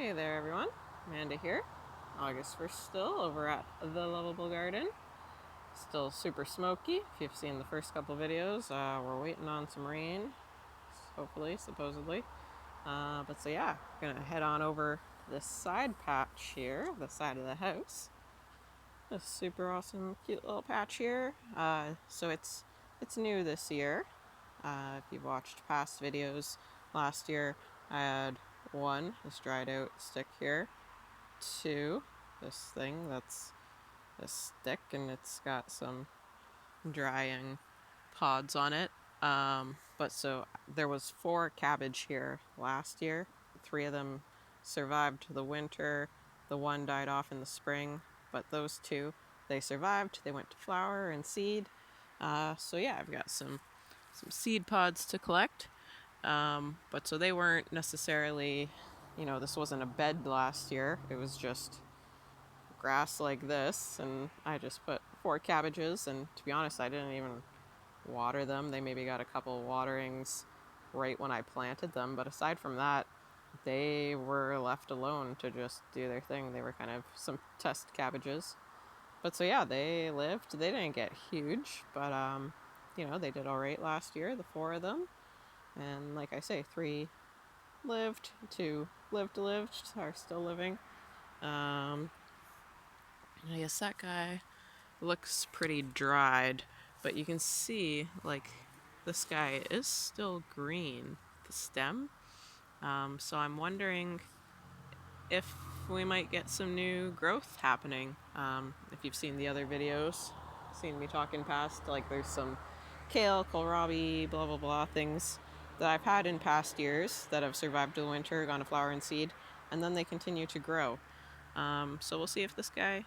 Hey there everyone, Amanda here. August 1st still over at the Loveable garden. Still super smoky. If you've seen the first couple videos, we're waiting on some rain, hopefully, supposedly. But so yeah, we're gonna head on over this side patch here, the side of the house. This super awesome, cute little patch here. So it's new this year. If you've watched past videos, last year I had one, this dried out stick here, two, this thing that's a stick and it's got some drying pods on it. But so there was 4 cabbage here last year. 3 of them survived the winter. The one died off in the spring, but those 2, they survived. They went to flower and seed. So yeah, I've got some seed pods to collect. But so they weren't necessarily, this wasn't a bed last year. It was just grass like this, and I just put 4 cabbages, and to be honest, I didn't even water them. They maybe got a couple waterings right when I planted them, but aside from that, they were left alone to just do their thing. They were kind of some test cabbages. But so yeah, they lived. They didn't get huge, but they did all right last year, the 4 of them. And like I say, 3 lived, 2 lived, are still living. I guess that guy looks pretty dried, but you can see like this guy is still green, the stem. So I'm wondering if we might get some new growth happening. If you've seen the other videos, seen me talking past, like there's some kale, kohlrabi, blah blah blah things that I've had in past years that have survived the winter, gone to flower and seed, and then they continue to grow. So we'll see if this guy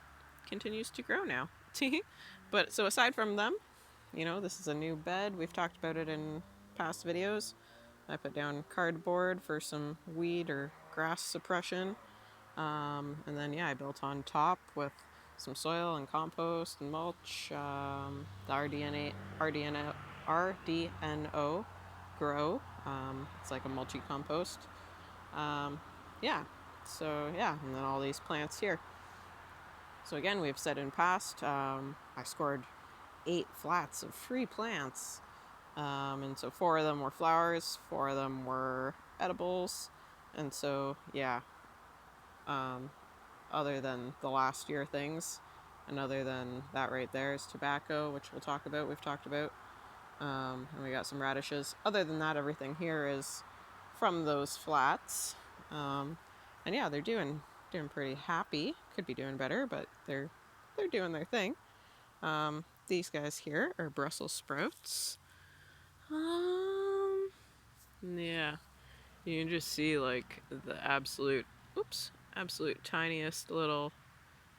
continues to grow now. But so aside from them, this is a new bed. We've talked about it in past videos. I put down cardboard for some weed or grass suppression. And then, yeah, I built on top with some soil and compost and mulch. The RDNO grow. It's like a mulchy compost. Yeah, so yeah, and then all these plants here. So again, we've said in past, I scored 8 flats of free plants. And so 4 of them were flowers, 4 of them were edibles. And so, yeah, other than the last year things, and other than that right there is tobacco, which we've talked about. And we got some radishes. Other than that, everything here is from those flats. And yeah, they're doing pretty happy. Could be doing better, but they're doing their thing. These guys here are Brussels sprouts. Yeah, you can just see like the absolute tiniest little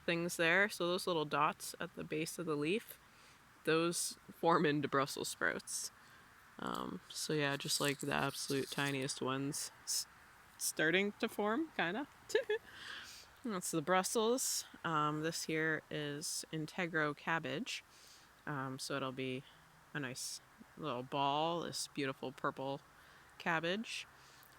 things there. So those little dots at the base of the leaf, those form into Brussels sprouts. So yeah, just like the absolute tiniest ones starting to form, kind of. That's the Brussels. This here is Integro cabbage. So it'll be a nice little ball, this beautiful purple cabbage.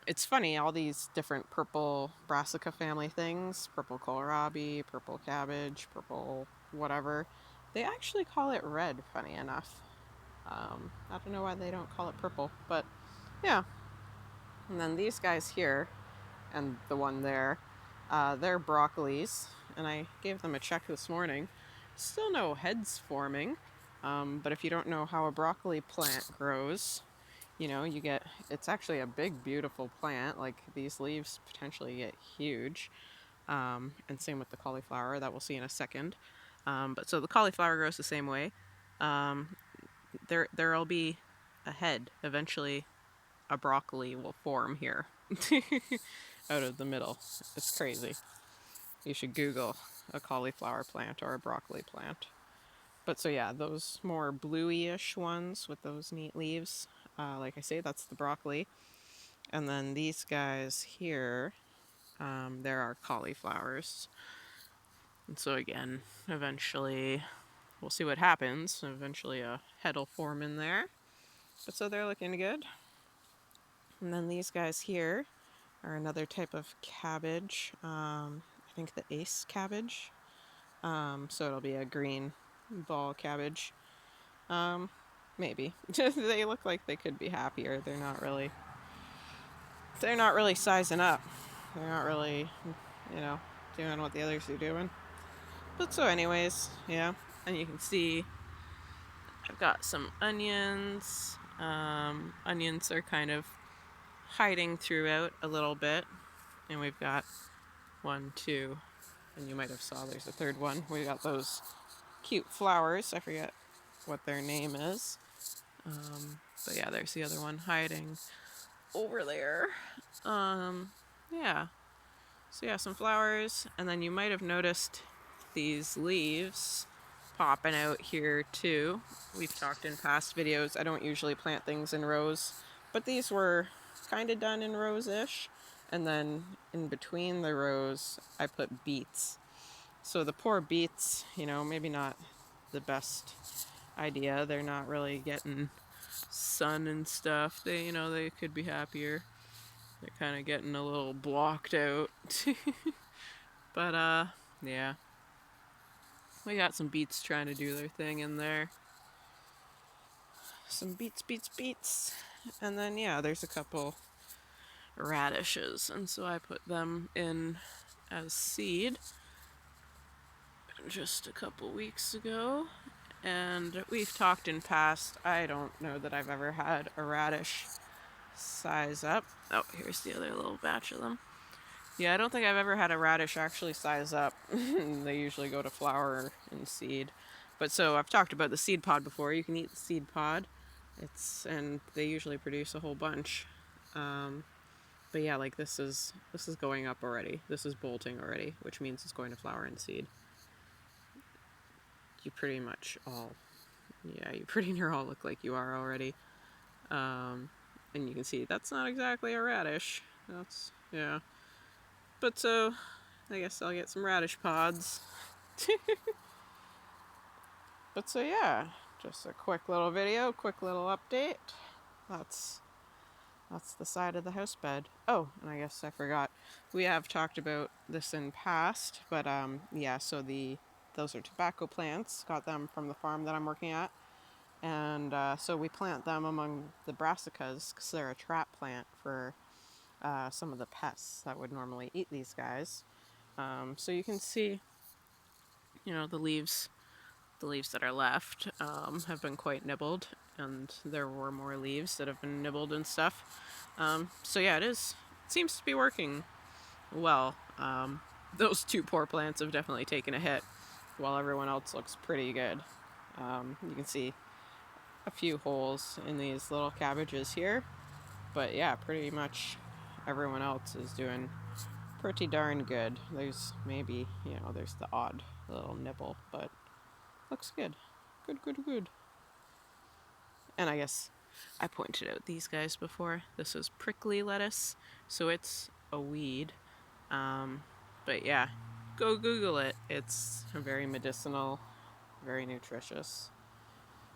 It's funny, all these different purple brassica family things, purple kohlrabi, purple cabbage, purple whatever, they actually call it red, funny enough. I don't know why they don't call it purple, but yeah. And then these guys here, and the one there, they're broccolis, and I gave them a check this morning. Still no heads forming, but if you don't know how a broccoli plant grows, you get, it's actually a big, beautiful plant. Like these leaves potentially get huge. And same with the cauliflower that we'll see in a second. But so the cauliflower grows the same way. There'll be a head. Eventually, a broccoli will form here out of the middle. It's crazy. You should Google a cauliflower plant or a broccoli plant. But so yeah, those more bluey-ish ones with those neat leaves, like I say, that's the broccoli. And then these guys here, there are cauliflowers. And so again, eventually, we'll see what happens. Eventually a head will form in there. But so they're looking good. And then these guys here, are another type of cabbage. I think the ace cabbage. So it'll be a green ball cabbage. Maybe. They look like they could be happier. They're not really sizing up. They're not really, you know, doing what the others are doing. But so anyways, yeah. And you can see I've got some onions. Onions are kind of hiding throughout a little bit. And we've got 1, 2, and you might have saw there's a third one. We got those cute flowers. I forget what their name is. But yeah, there's the other one hiding over there. Yeah. So yeah, some flowers, and then you might have noticed these leaves popping out here too. We've talked in past videos, I don't usually plant things in rows, but these were kind of done in rows-ish, and then in between the rows I put beets. So the poor beets, maybe not the best idea. They're not really getting sun and stuff. They could be happier. They're kind of getting a little blocked out. But yeah. We got some beets trying to do their thing in there. Some beets. And then yeah, there's a couple radishes, and so I put them in as seed just a couple weeks ago. And we've talked in past, I don't know that I've ever had a radish size up. Oh, here's the other little batch of them. Yeah, I don't think I've ever had a radish actually size up. They usually go to flower and seed. But so I've talked about the seed pod before. You can eat the seed pod. And they usually produce a whole bunch. But yeah, like this is going up already. This is bolting already, which means it's going to flower and seed. You pretty near all look like you are already. And you can see that's not exactly a radish. Yeah. But so, I guess I'll get some radish pods. But so yeah, just a quick little video, quick little update. That's the side of the house bed. Oh, and I guess I forgot. We have talked about this in past, but yeah, so those are tobacco plants. Got them from the farm that I'm working at. And so we plant them among the brassicas because they're a trap plant for some of the pests that would normally eat these guys. So you can see, the leaves that are left have been quite nibbled, and there were more leaves that have been nibbled and stuff. So yeah, it seems to be working well. Those 2 poor plants have definitely taken a hit, while everyone else looks pretty good. You can see a few holes in these little cabbages here, but yeah, pretty much everyone else is doing pretty darn good. There's maybe, there's the odd little nibble, but looks good. Good. And I guess I pointed out these guys before. This is prickly lettuce, so it's a weed. But yeah, go Google it. It's very medicinal, very nutritious.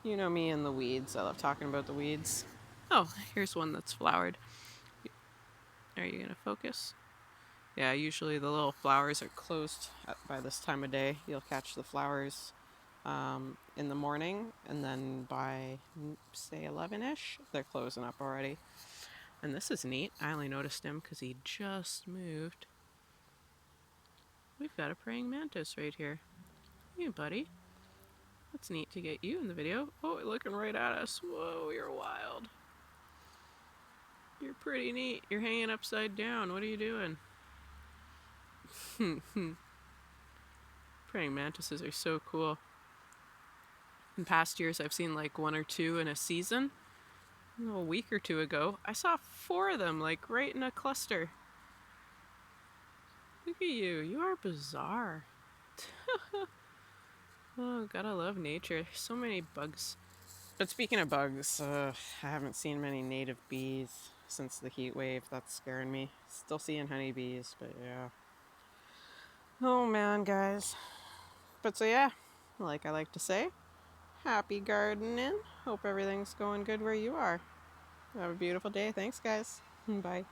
You know me and the weeds. I love talking about the weeds. Oh, here's one that's flowered. Are you gonna focus? Yeah, usually the little flowers are closed by this time of day. You'll catch the flowers in the morning, and then by say 11ish, they're closing up already. And this is neat. I only noticed him because he just moved. We've got a praying mantis right here. Hey, buddy. That's neat to get you in the video. Oh, looking right at us. Whoa, you're wild. You're pretty neat. You're hanging upside down. What are you doing? Praying mantises are so cool. In past years, I've seen like 1 or 2 in a season. A week or 2 ago, I saw 4 of them, like right in a cluster. Look at you. You are bizarre. Oh, gotta love nature. So many bugs. But speaking of bugs, I haven't seen many native bees since the heat wave. That's scaring me. Still seeing honeybees, but yeah. Oh man, guys. But so yeah, like I like to say, happy gardening. Hope everything's going good where you are. Have a beautiful day. Thanks, guys. Bye.